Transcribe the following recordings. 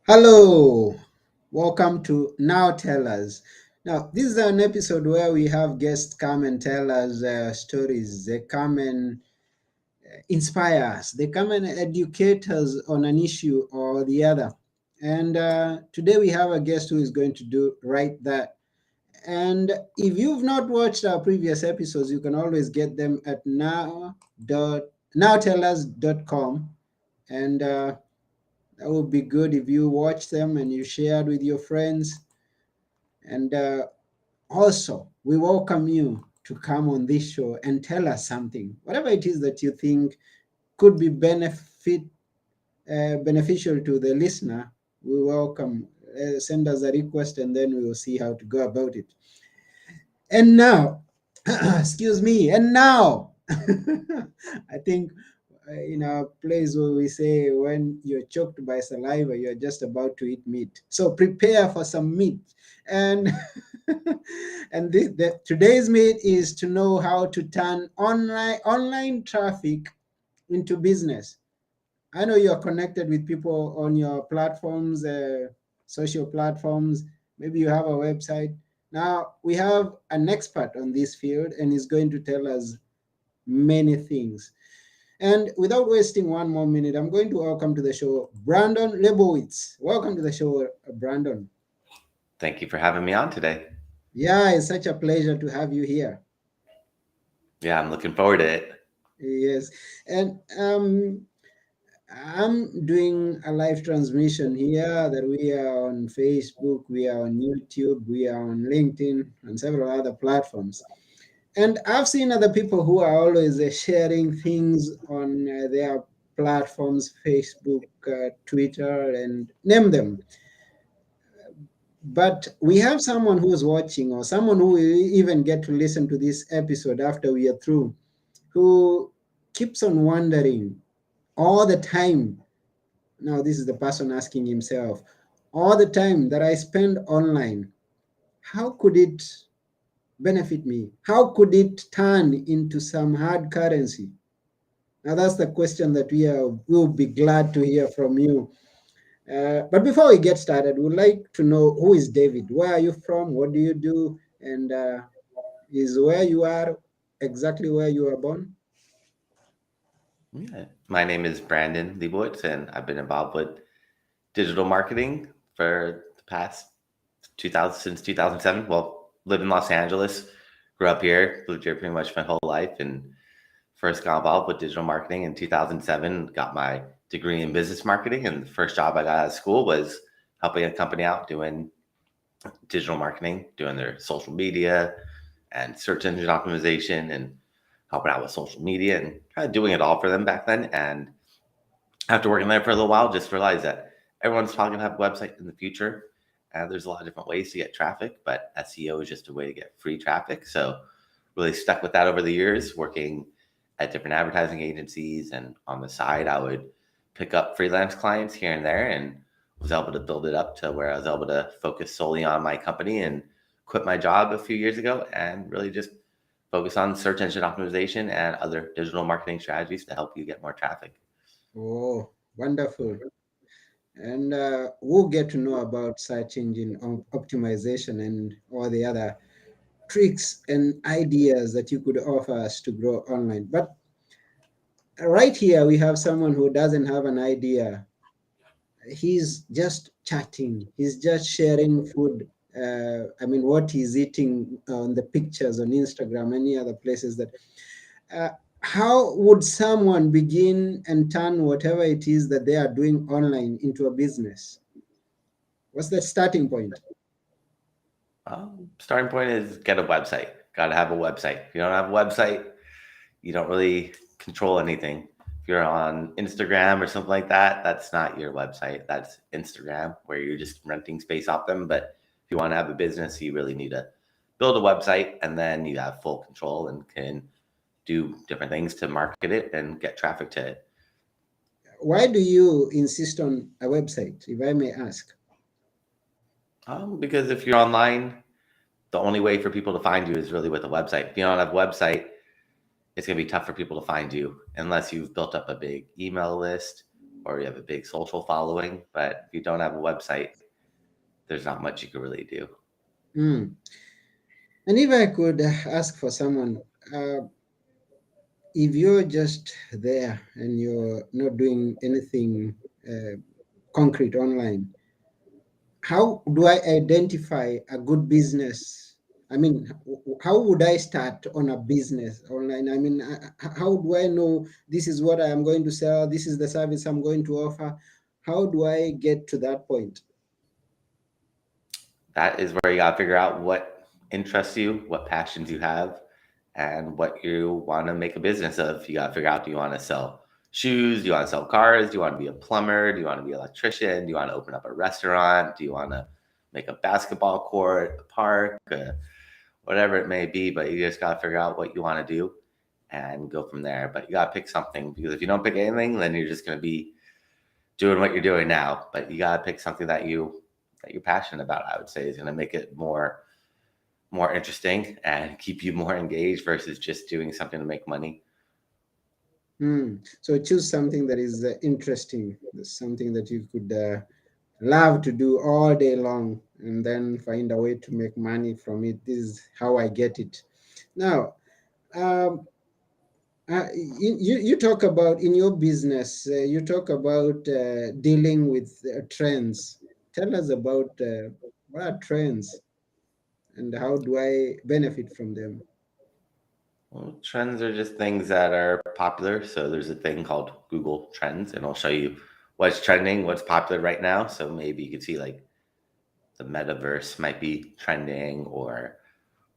Hello, welcome to Now Tell Us. Now, this is an episode where we have guests come and tell us stories. They come and inspire us, they come and educate us on an issue or the other. And today we have a guest who is going to do right that. And if you've not watched our previous episodes, you can always get them at nowtellus.com. And that would be good if you watch them and you shared with your friends. And also, we welcome you to come on this show and tell us something, whatever it is that you think could be beneficial to the listener. We welcome. Send us a request, and then we will see how to go about it. And now, excuse me. And now, I think in our place where we say when you're choked by saliva, you're just about to eat meat. So prepare for some meat. And and today's meat is to know how to turn online traffic into business. I know you're connected with people on your platforms, social platforms. Maybe you have a website. Now we have an expert on this field, and he's going to tell us many things. And without wasting one more minute, I'm going to welcome to the show Brandon Leibowitz. Welcome to the show, Brandon. Thank you for having me on today. Yeah, it's such a pleasure to have you here. Yeah, I'm looking forward to it. Yes, and I'm doing a live transmission here that we are on Facebook, we are on YouTube, we are on LinkedIn, and several other platforms. And I've seen other people who are always sharing things on their platforms, Facebook, Twitter, and name them. But we have someone who's watching, or someone who will even get to listen to this episode after we are through, who keeps on wondering all the time. Now, this is the person asking himself, all the time that I spend online, how could it benefit me? How could it turn into some hard currency? Now, that's the question that we'll be glad to hear from you. But before we get started, we'd like to know, who is David? Where are you from? What do you do? And is where you are exactly where you were born? Yeah. My name is Brandon Leibowitz, and I've been involved with digital marketing for the past 2000 since 2007. Well, lived in Los Angeles, grew up here, lived here pretty much my whole life, and first got involved with digital marketing in 2007. Got my degree in business marketing, and the first job I got out of school was helping a company out doing digital marketing, doing their social media and search engine optimization and helping out with social media and kind of doing it all for them back then. And after working there for a little while, just realized that everyone's probably gonna have a website in the future. And there's a lot of different ways to get traffic, but SEO is just a way to get free traffic. So really stuck with that over the years, working at different advertising agencies. And on the side, I would pick up freelance clients here and there and was able to build it up to where I was able to focus solely on my company and quit my job a few years ago and really just focus on search engine optimization and other digital marketing strategies to help you get more traffic. Oh, wonderful. And we'll get to know about search engine optimization and all the other tricks and ideas that you could offer us to grow online. But right here, we have someone who doesn't have an idea. He's just chatting, he's just sharing food. I mean, what he's eating on the pictures on Instagram, any other places that. Uh, how would someone begin and turn whatever it is that they are doing online into a business? What's the starting point? Starting point is get a website. Got to have a website. If you don't have a website, you don't really control anything. If you're on Instagram or something like that, that's not your website. That's Instagram, where you're just renting space off them. But if you want to have a business, you really need to build a website, and then you have full control and can do different things to market it and get traffic to it. Why do you insist on a website, if I may ask? Because if you're online, the only way for people to find you is really with a website. If you don't have a website, it's going to be tough for people to find you unless you've built up a big email list or you have a big social following. But if you don't have a website, there's not much you can really do. Mm. And if I could ask for someone, if you're just there and you're not doing anything uh, concrete online, how do I identify a good business? I mean, how would I start on a business online? I mean, how do I know this is what I am going to sell? This is the service I'm going to offer. How do I get to that point? That is where you got to figure out what interests you, what passions you have, and what you want to make a business of. You got to figure out, do you want to sell shoes? Do you want to sell cars? Do you want to be a plumber? Do you want to be an electrician? Do you want to open up a restaurant? Do you want to make a basketball court, a park, whatever it may be? But you just got to figure out what you want to do and go from there. But you got to pick something, because if you don't pick anything, then you're just going to be doing what you're doing now. But you got to pick something that you're passionate about. I would say is going to make it more interesting and keep you more engaged versus just doing something to make money. So choose something that is interesting, something that you could love to do all day long, and then find a way to make money from it. This is how I get it. Now, um, you talk about in your business, you talk about dealing with trends. Tell us about what are trends and how do I benefit from them? Well, trends are just things that are popular. So there's a thing called Google Trends, and it'll show you what's trending, what's popular right now. So maybe you could see like the metaverse might be trending, or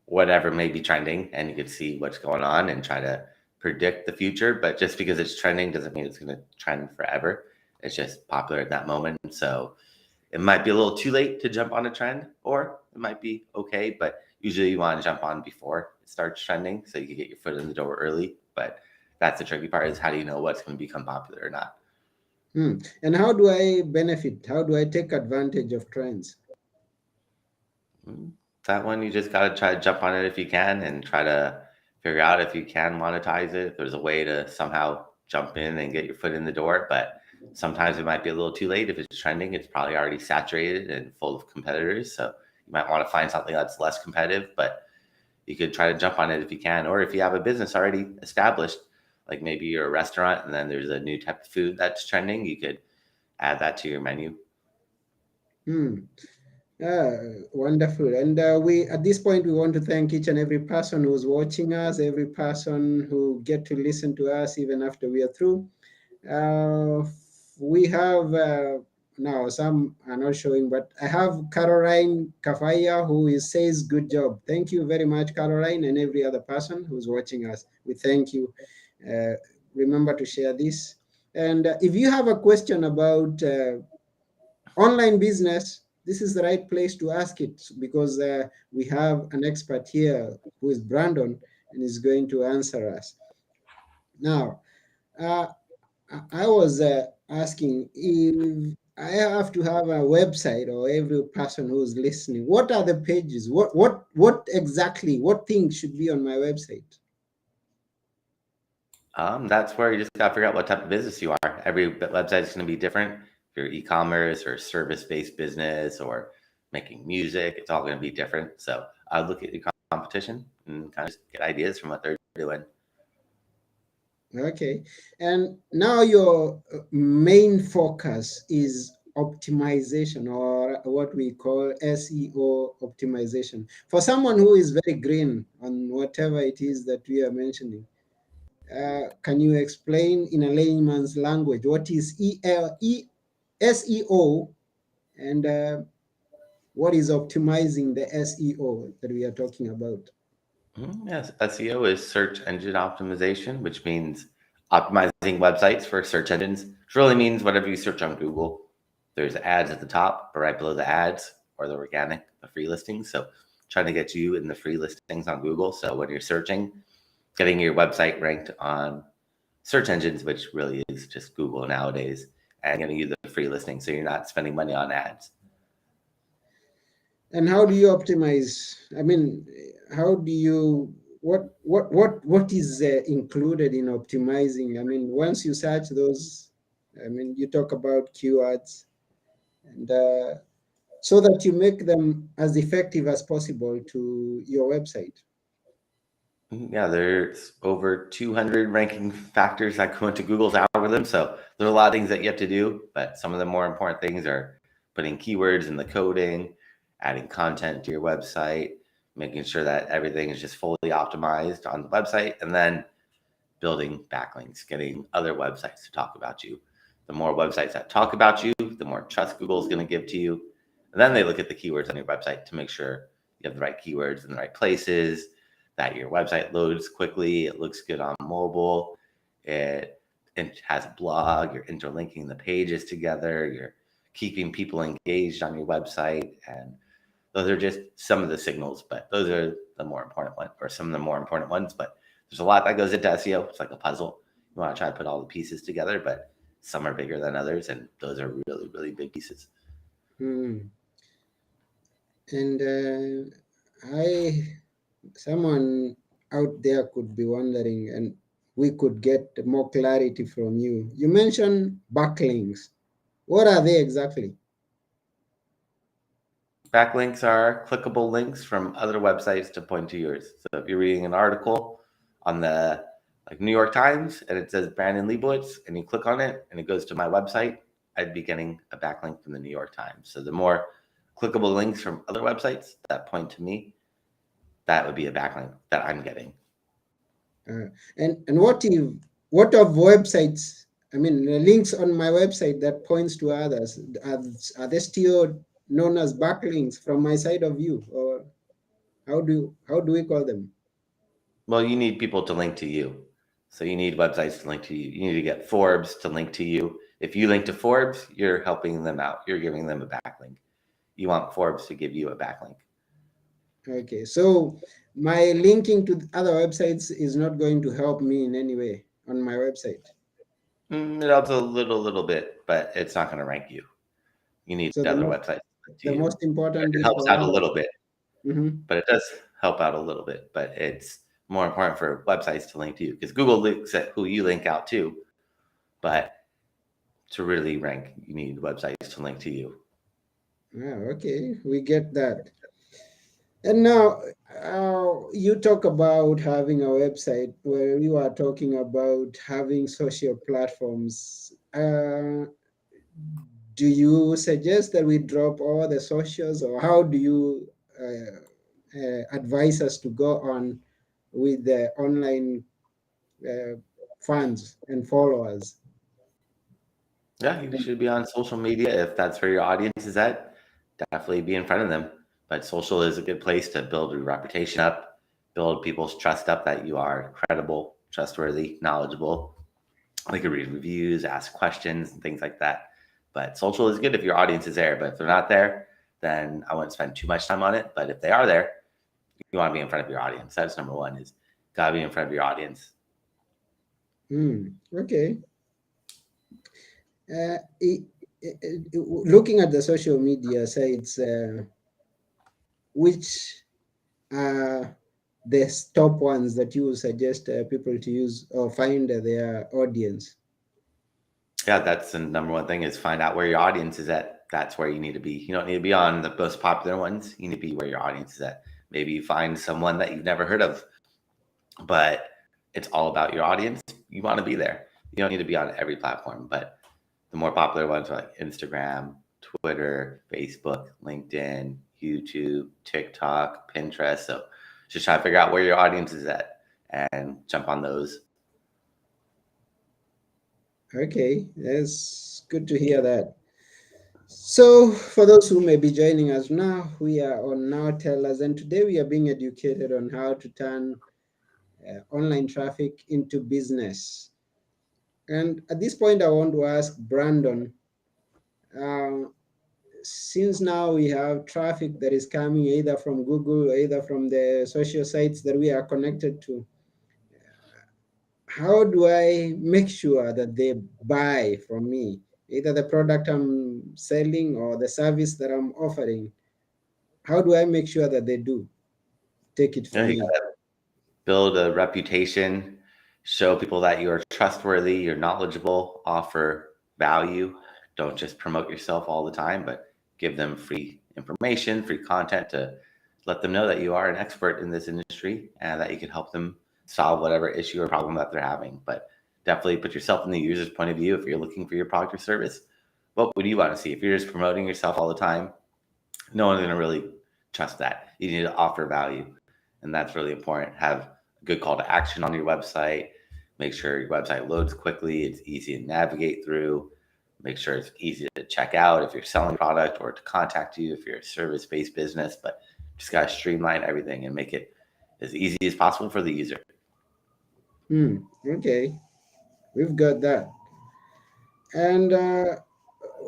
whatever may be trending, and you could see what's going on and try to predict the future. But just because it's trending doesn't mean it's going to trend forever. It's just popular at that moment. So it might be a little too late to jump on a trend, or it might be okay, but usually you want to jump on before it starts trending so you can get your foot in the door early. But that's the tricky part, is how do you know what's going to become popular or not? And how do I benefit? How do I take advantage of trends? Mm, That one, you just got to try to jump on it if you can, and try to figure out if you can monetize it. If there's a way to somehow jump in and get your foot in the door. But sometimes it might be a little too late. If it's trending, it's probably already saturated and full of competitors. So you might want to find something that's less competitive, but you could try to jump on it if you can. Or if you have a business already established, like maybe you're a restaurant and then there's a new type of food that's trending, you could add that to your menu. Hmm. Wonderful. And we, at this point, we want to thank each and every person who's watching us, every person who get to listen to us even after we are through. Uh, we have now some are not showing, but I have Caroline Kafaya who is, says good job. Thank you very much, Caroline, and every other person who's watching us. We thank you. Uh, Remember to share this. And if you have a question about online business, this is the right place to ask it, because we have an expert here who is Brandon and is going to answer us. Now, uh, I was asking if I have to have a website, or every person who's listening, what are the pages? What exactly, what things should be on my website? That's where you just got to figure out what type of business you are. Every website is going to be different. If you're e-commerce or service-based business or making music, it's all going to be different. So I would look at your competition and kind of just get ideas from what they're doing. Okay. And now your main focus is optimization, or what we call SEO optimization. For someone who is very green on whatever it is that we are mentioning, can you explain in a layman's language what is SEO, and what is optimizing the SEO that we are talking about? Yes, SEO is search engine optimization, which means optimizing websites for search engines, which really means whatever you search on Google, there's ads at the top, but right below the ads or the organic, the free listings. So trying to get you in the free listings on Google. So when you're searching, getting your website ranked on search engines, which really is just Google nowadays, and getting you the free listing so you're not spending money on ads. And how do you optimize? I mean, how do you, what is included in optimizing? I mean, once you search those, I mean, you talk about keywords, and so that you make them as effective as possible to your website. Yeah, there's over 200 ranking factors that go into Google's algorithm. So there's a lot of things that you have to do, but some of the more important things are putting keywords in the coding, adding content to your website, making sure that everything is just fully optimized on the website, and then building backlinks, getting other websites to talk about you. The more websites that talk about you, the more trust Google's going to give to you. And then they look at the keywords on your website to make sure you have the right keywords in the right places, that your website loads quickly, it looks good on mobile, it has a blog, you're interlinking the pages together, you're keeping people engaged on your website. And those are just some of the signals, but those are the more important ones, or some of the more important ones. But there's a lot that goes into SEO. It's like a puzzle. You want to try to put all the pieces together, but some are bigger than others, and those are really, really big pieces. Hmm. And I, someone out there could be wondering, and we could get more clarity from you. You mentioned backlinks. What are they exactly? Backlinks are clickable links from other websites to point to yours. So if you're reading an article on the like New York Times and it says Brandon Leibowitz and you click on it and it goes to my website, I'd be getting a backlink from the New York Times. So the more clickable links from other websites that point to me, that would be a backlink that I'm getting. And what of websites? I mean, the links on my website that points to others, are they still known as backlinks from my side of view, or how do we call them? Well, you need people to link to you. So you need websites to link to you. You need to get Forbes to link to you. If you link to Forbes, you're helping them out. You're giving them a backlink. You want Forbes to give you a backlink. Okay, so my linking to other websites is not going to help me in any way on my website. It helps a little bit, but it's not going to rank you. You need So other websites to link to the you. most important It bit helps for out a us. little bit, Mhm. but it does help out a little bit. But it's more important for websites to link to you because Google looks at who you link out to. But to really rank, you need websites to link to you. Okay, we get that. And now you talk about having a website where you are talking about having social platforms. Do you suggest that we drop all the socials, or how do you advise us to go on with the online uh, fans and followers? Yeah, you should be on social media if that's where your audience is at. Definitely be in front of them. But social is a good place to build your reputation up, build people's trust up that you are credible, trustworthy, knowledgeable. They can read reviews, ask questions, and things like that. But social is good if your audience is there. But if they're not there, then I wouldn't spend too much time on it. But if they are there, you want to be in front of your audience. That's number one is gotta be in front of your audience. Okay. Looking at the social media sites, which are the top ones that you would suggest people to use or find their audience? Yeah, that's the number one thing is find out where your audience is at. That's where you need to be. You don't need to be on the most popular ones. You need to be where your audience is at. Maybe you find someone that you've never heard of, but it's all about your audience. You want to be there. You don't need to be on every platform, but the more popular ones are like Instagram, Twitter, Facebook, LinkedIn, YouTube, TikTok, Pinterest. So just try to figure out where your audience is at and jump on those. Okay, that's good to hear that. So, for those who may be joining us now, we are on Now Tell Us, and today we are being educated on how to turn online traffic into business. And at this point, I want to ask Brandon, uh, since now we have traffic that is coming either from Google or either from the social sites that we are connected to, how do I make sure that they buy from me, either the product I'm selling or the service that I'm offering? How do I make sure that they do take it Yeah, from you me? gotta build a reputation, show people that you are trustworthy, you're knowledgeable, offer value. Don't just promote yourself all the time, but give them free information, free content to let them know that you are an expert in this industry and that you can help them solve whatever issue or problem that they're having. But definitely put yourself in the user's point of view if you're looking for your product or service. What would you want to see? If you're just promoting yourself all the time, no one's going to really trust that. You need to offer value, and that's really important. Have a good call to action on your website. Make sure your website loads quickly. It's easy to navigate through. Make sure it's easy to check out if you're selling a product or to contact you if you're a service-based business. But just got to streamline everything and make it as easy as possible for the user. Okay, we've got that. And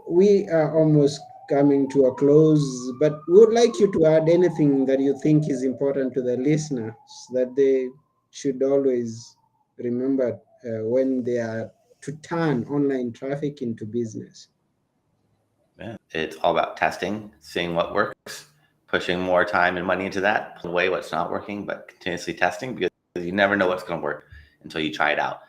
we are almost coming to a close, but we would like you to add anything that you think is important to the listeners that they should always remember when they are to turn online traffic into business. Yeah. It's all about testing, seeing what works, pushing more time and money into that, pulling away what's not working, but continuously testing because you never know what's going to work until you try it out.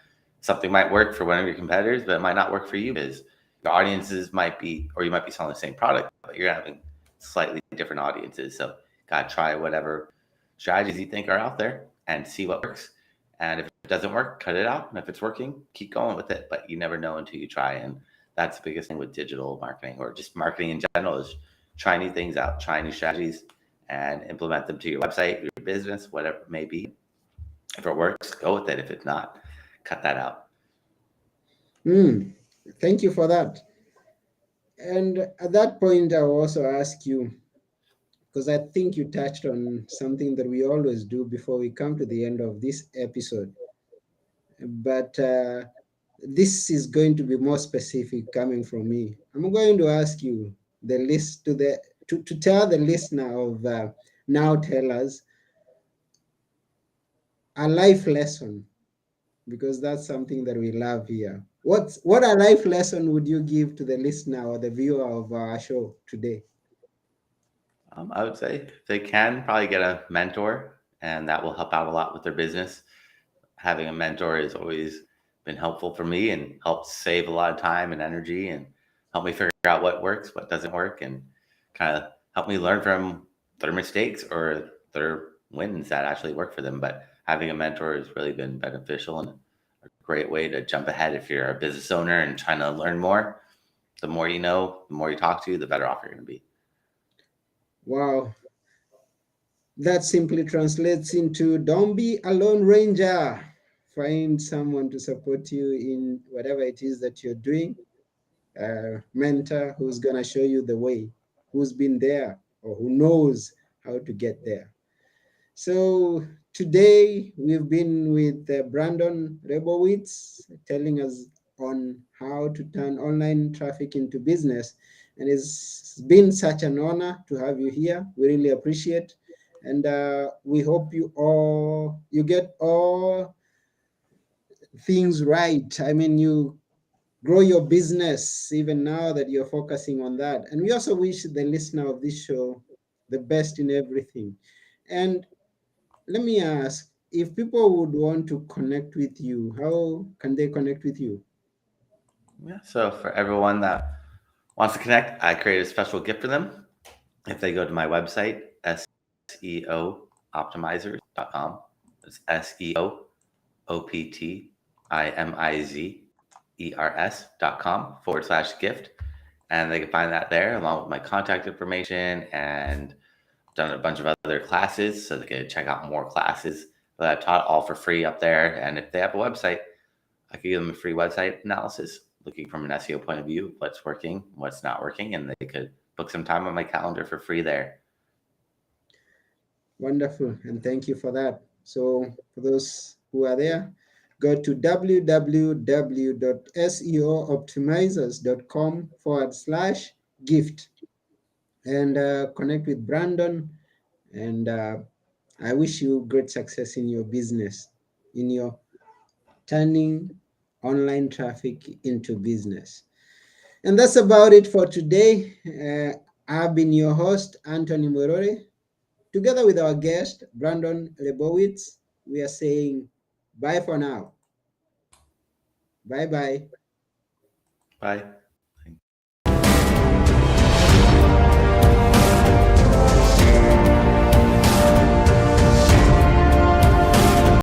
Something might work for one of your competitors, but it might not work for you because your audiences might be, or you might be selling the same product, but you're having slightly different audiences. So, got to try whatever strategies you think are out there and see what works. And if it doesn't work, cut it out. And if it's working, keep going with it. But you never know until you try. And that's the biggest thing with digital marketing or just marketing in general is try new things out, try new strategies and implement them to your website, your business, whatever it may be. If it works, go with it. If it's not, cut that out. Thank you for that. And at that point, I'll also ask you, because I think you touched on something that we always do before we come to the end of this episode. But this is going to be more specific coming from me. I'm going to ask you the list to tell the listener of Now Tell Us a life lesson, because that's something that we love here. What a life lesson would you give to the listener or the viewer of our show today? I would say if they can probably get a mentor, and that will help out a lot with their business. Having a mentor has always been helpful for me and helped save a lot of time and energy and help me figure out what works, what doesn't work, and kind of help me learn from their mistakes or their wins that actually work for them. But having a mentor has really been beneficial and a great way to jump ahead if you're a business owner and trying to learn more. The more you know, the more you talk to, the better off you're going to be. Wow, that simply translates into don't be a lone ranger. Find someone to support you in whatever it is that you're doing. A mentor who's going to show you the way, who's been there or who knows how to get there. So today we've been with Brandon Leibowitz telling us on how to turn online traffic into business. And it's been such an honor to have you here. We really appreciate. And we hope you get all things right. I mean, you grow your business even now that you're focusing on that. And we also wish the listener of this show the best in everything. And let me ask, if people would want to connect with you, how can they connect with you? Yeah. So for everyone that wants to connect, I created a special gift for them. If they go to my website, SEOoptimizers.com, it's SEOoptimizers.com /gift. And they can find that there along with my contact information and done a bunch of other classes. So they can check out more classes that I've taught all for free up there. And if they have a website, I could give them a free website analysis looking from an SEO point of view, what's working, what's not working, and they could book some time on my calendar for free there. Wonderful, and thank you for that. So, for those who are there, go to www.seooptimizers.com/gift and connect with Brandon. And I wish you great success in your business, in your turning online traffic into business. And that's about it for today. I've been your host, Anthony Morore. Together with our guest, Brandon Leibowitz, we are saying bye for now. Bye bye. Bye.